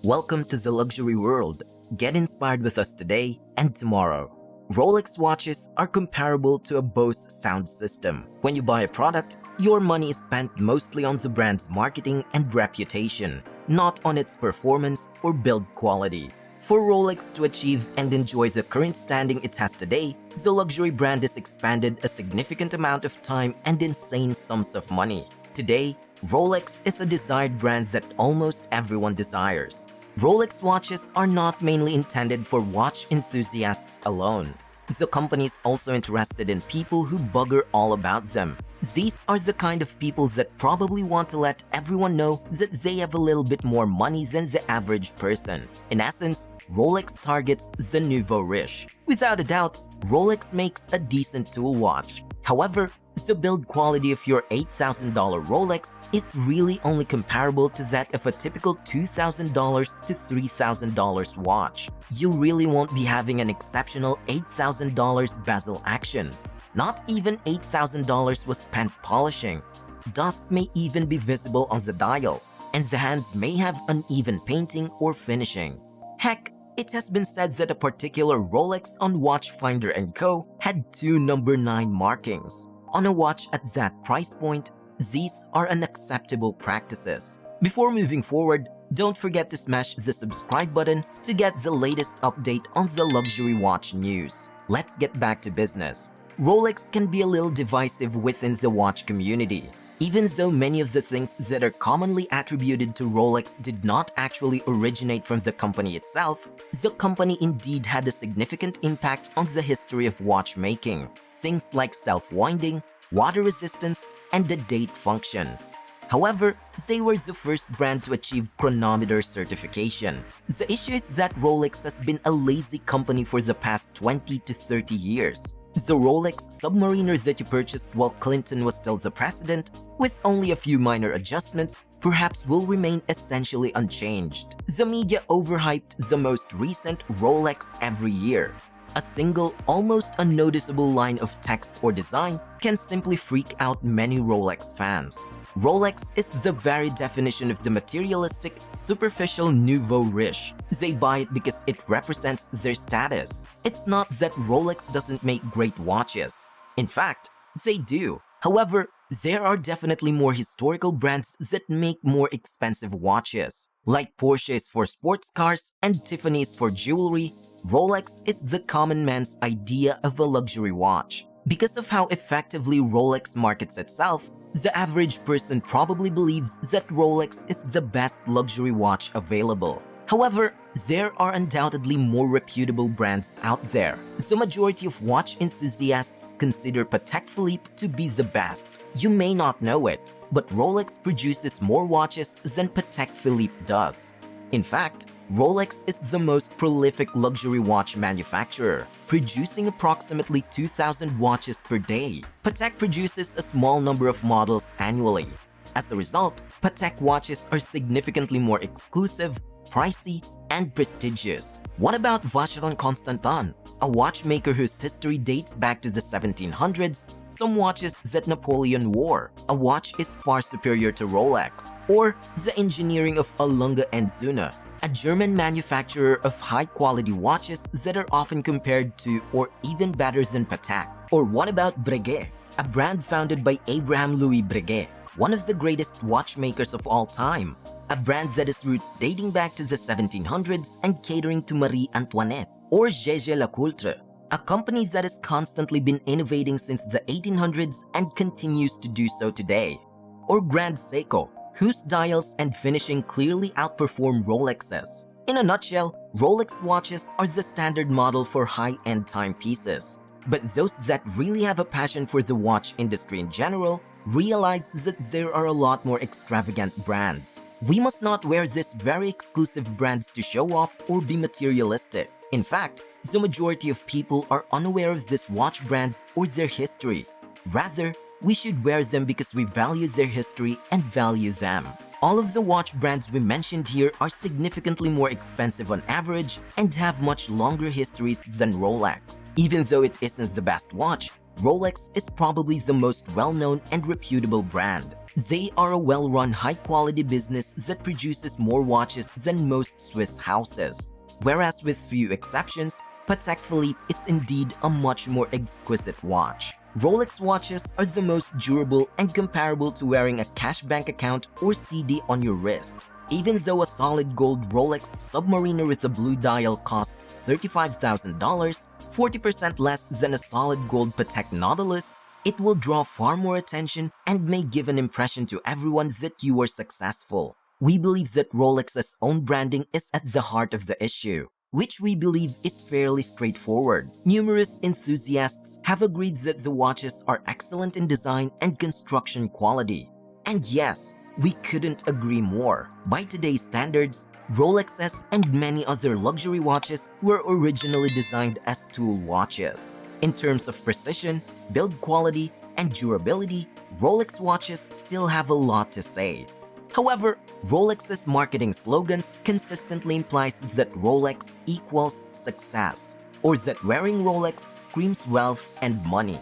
Welcome to the luxury world. Get inspired with us today and tomorrow. Rolex watches are comparable to a Bose sound system. When you buy a product, your money is spent mostly on the brand's marketing and reputation, not on its performance or build quality. For Rolex to achieve and enjoy the current standing it has today, the luxury brand has expanded a significant amount of time and insane sums of money. Today, Rolex is a desired brand that almost everyone desires. Rolex watches are not mainly intended for watch enthusiasts alone. The company is also interested in people who bugger all about them. These are the kind of people that probably want to let everyone know that they have a little bit more money than the average person. In essence, Rolex targets the nouveau riche. Without a doubt, Rolex makes a decent tool watch. However, the build quality of your $8,000 Rolex is really only comparable to that of a typical $2,000 to $3,000 watch. You really won't be having an exceptional $8,000 bezel action. Not even $8,000 was spent polishing. Dust may even be visible on the dial, and the hands may have uneven painting or finishing. Heck, it has been said that a particular Rolex on Watchfinder & Co. had 2 number 9 markings. On a watch at that price point, these are unacceptable practices. Before moving forward, don't forget to smash the subscribe button to get the latest update on the luxury watch news. Let's get back to business. Rolex can be a little divisive within the watch community. Even though many of the things that are commonly attributed to Rolex did not actually originate from the company itself, the company indeed had a significant impact on the history of watchmaking. Things like self-winding, water resistance, and the date function. However, they were the first brand to achieve chronometer certification. The issue is that Rolex has been a lazy company for the past 20 to 30 years. The Rolex submariner that you purchased while Clinton was still the president, with only a few minor adjustments, perhaps will remain essentially unchanged. The media overhyped the most recent Rolex every year. A single, almost unnoticeable line of text or design can simply freak out many Rolex fans. Rolex is the very definition of the materialistic, superficial nouveau riche. They buy it because it represents their status. It's not that Rolex doesn't make great watches. In fact, they do. However, there are definitely more historical brands that make more expensive watches. Like Porsche's for sports cars and Tiffany's for jewelry, Rolex is the common man's idea of a luxury watch. Because of how effectively Rolex markets itself, the average person probably believes that Rolex is the best luxury watch available. However, there are undoubtedly more reputable brands out there. The majority of watch enthusiasts consider Patek Philippe to be the best. You may not know it, but Rolex produces more watches than Patek Philippe does. In fact, Rolex is the most prolific luxury watch manufacturer, producing approximately 2,000 watches per day. Patek produces a small number of models annually. As a result, Patek watches are significantly more exclusive, pricey, and prestigious. What about Vacheron Constantin, a watchmaker whose history dates back to the 1700s, some watches that Napoleon wore? A watch is far superior to Rolex. Or the engineering of Alunga and Zuna, a German manufacturer of high-quality watches that are often compared to or even better than Patek. Or what about Breguet, a brand founded by Abraham Louis Breguet, one of the greatest watchmakers of all time, a brand that has roots dating back to the 1700s and catering to Marie Antoinette. Or Jaeger-LeCoultre, a company that has constantly been innovating since the 1800s and continues to do so today. Or Grand Seiko, whose dials and finishing clearly outperform Rolex's. In a nutshell, Rolex watches are the standard model for high-end timepieces. But those that really have a passion for the watch industry in general realize that there are a lot more extravagant brands. We must not wear these very exclusive brands to show off or be materialistic. In fact, the majority of people are unaware of these watch brands or their history. Rather, we should wear them because we value their history and value them. All of the watch brands we mentioned here are significantly more expensive on average and have much longer histories than Rolex. Even though it isn't the best watch, Rolex is probably the most well-known and reputable brand. They are a well-run, high-quality business that produces more watches than most Swiss houses. Whereas with few exceptions, Patek Philippe is indeed a much more exquisite watch. Rolex watches are the most durable and comparable to wearing a cash bank account or CD on your wrist. Even though a solid gold Rolex submariner with a blue dial costs $35,000, 40% less than a solid gold Patek Nautilus, it will draw far more attention and may give an impression to everyone that you are successful. We believe that Rolex's own branding is at the heart of the issue, which we believe is fairly straightforward. Numerous enthusiasts have agreed that the watches are excellent in design and construction quality. And yes, we couldn't agree more. By today's standards, Rolexes and many other luxury watches were originally designed as tool watches. In terms of precision, build quality, and durability, Rolex watches still have a lot to say. However, Rolex's marketing slogans consistently implies that Rolex equals success, or that wearing Rolex screams wealth and money.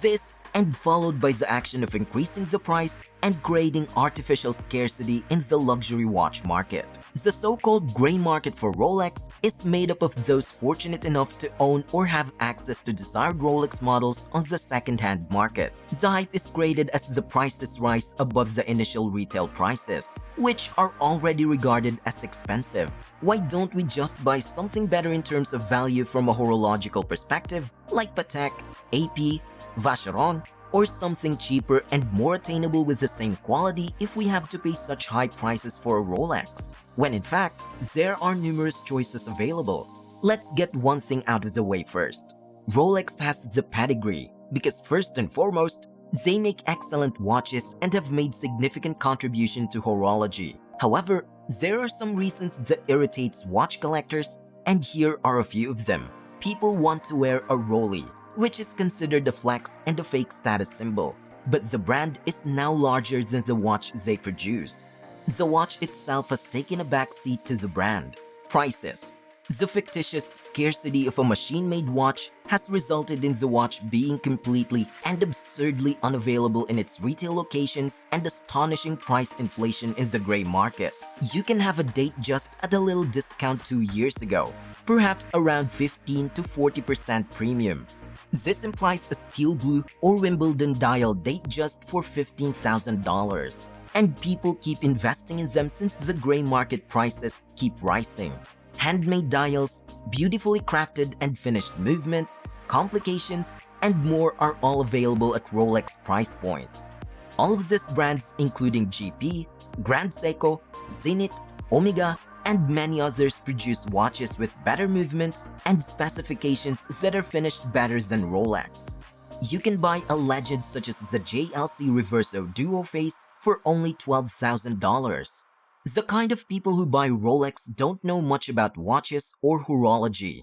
This, and followed by the action of increasing the price and creating artificial scarcity in the luxury watch market. The so-called gray market for Rolex is made up of those fortunate enough to own or have access to desired Rolex models on the second-hand market. The hype is created as the prices rise above the initial retail prices, which are already regarded as expensive. Why don't we just buy something better in terms of value from a horological perspective, like Patek, AP, Vacheron, or something cheaper and more attainable with the same quality if we have to pay such high prices for a Rolex? When in fact, there are numerous choices available. Let's get one thing out of the way first. Rolex has the pedigree, because first and foremost, they make excellent watches and have made significant contribution to horology. However, there are some reasons that irritates watch collectors, and here are a few of them. People want to wear a Rollie, which is considered a flex and a fake status symbol, but the brand is now larger than the watch they produce. The watch itself has taken a backseat to the brand. Prices. The fictitious scarcity of a machine-made watch has resulted in the watch being completely and absurdly unavailable in its retail locations and astonishing price inflation in the gray market. You can have a Datejust at a little discount 2 years ago, perhaps around 15 to 40% premium. This implies a steel blue or Wimbledon dial Datejust for $15,000. And people keep investing in them since the gray market prices keep rising. Handmade dials, beautifully crafted and finished movements, complications, and more are all available at Rolex price points. All of these brands, including GP, Grand Seiko, Zenith, Omega, and many others, produce watches with better movements and specifications that are finished better than Rolex. You can buy a legend such as the JLC Reverso Duo Face for only $12,000. The kind of people who buy Rolex don't know much about watches or horology.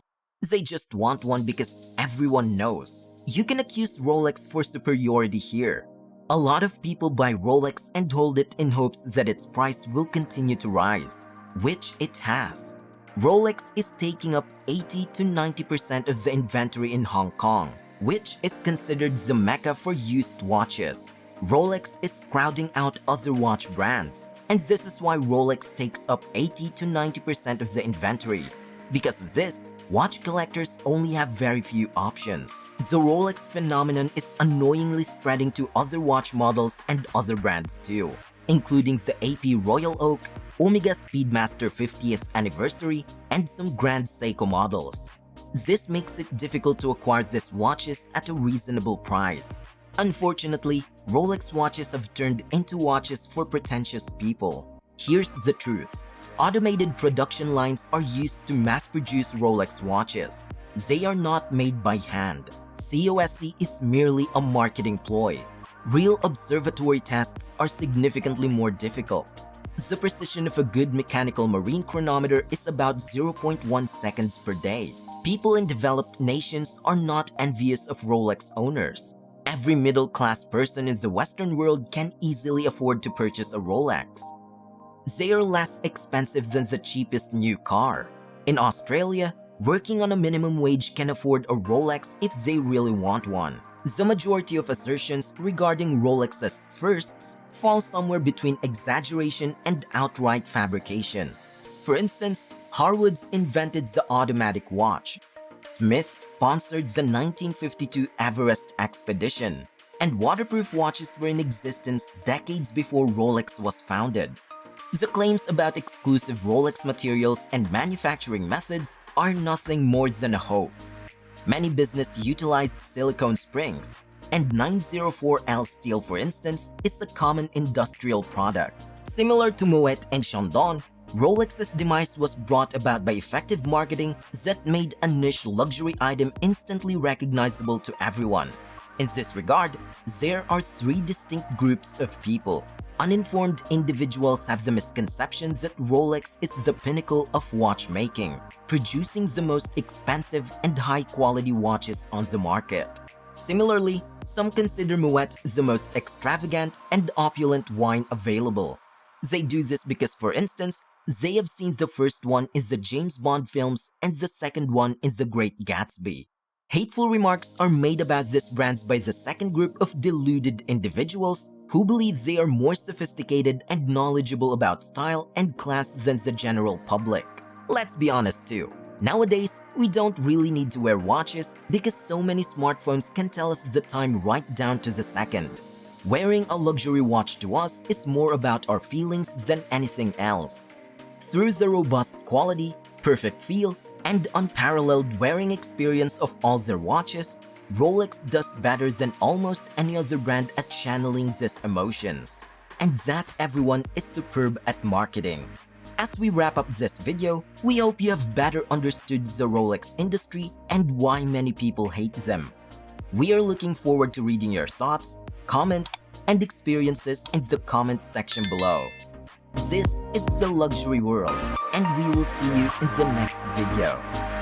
They just want one because everyone knows. You can accuse Rolex for superiority here. A lot of people buy Rolex and hold it in hopes that its price will continue to rise, which it has. Rolex is taking up 80 to 90% of the inventory in Hong Kong, which is considered the mecca for used watches. Rolex is crowding out other watch brands, and this is why Rolex takes up 80 to 90% of the inventory. Because of this, watch collectors only have very few options. The Rolex phenomenon is annoyingly spreading to other watch models and other brands too, including the AP Royal Oak, Omega Speedmaster 50th Anniversary, and some Grand Seiko models. This makes it difficult to acquire these watches at a reasonable price. Unfortunately, Rolex watches have turned into watches for pretentious people. Here's the truth. Automated production lines are used to mass-produce Rolex watches. They are not made by hand. COSC is merely a marketing ploy. Real observatory tests are significantly more difficult. The precision of a good mechanical marine chronometer is about 0.1 seconds per day. People in developed nations are not envious of Rolex owners. Every middle-class person in the Western world can easily afford to purchase a Rolex. They are less expensive than the cheapest new car. In Australia, working on a minimum wage can afford a Rolex if they really want one. The majority of assertions regarding Rolex's firsts fall somewhere between exaggeration and outright fabrication. For instance, Harwood's invented the automatic watch. Smith sponsored the 1952 Everest expedition, and waterproof watches were in existence decades before Rolex was founded. The claims about exclusive Rolex materials and manufacturing methods are nothing more than a hoax. Many businesses utilize silicone springs, and 904L steel, for instance, is a common industrial product. Similar to Moet and Chandon, Rolex's demise was brought about by effective marketing that made a niche luxury item instantly recognizable to everyone. In this regard, there are three distinct groups of people. Uninformed individuals have the misconception that Rolex is the pinnacle of watchmaking, producing the most expensive and high-quality watches on the market. Similarly, some consider Moet the most extravagant and opulent wine available. They do this because, for instance, they have seen the first one in the James Bond films and the second one in The Great Gatsby. Hateful remarks are made about these brands by the second group of deluded individuals who believe they are more sophisticated and knowledgeable about style and class than the general public. Let's be honest too. Nowadays, we don't really need to wear watches because so many smartphones can tell us the time right down to the second. Wearing a luxury watch to us is more about our feelings than anything else. Through the robust quality, perfect feel, and unparalleled wearing experience of all their watches, Rolex does better than almost any other brand at channeling these emotions. And that, everyone, is superb at marketing. As we wrap up this video, we hope you have better understood the Rolex industry and why many people hate them. We are looking forward to reading your thoughts, comments, and experiences in the comment section below. This is the luxury world, and we will see you in the next video.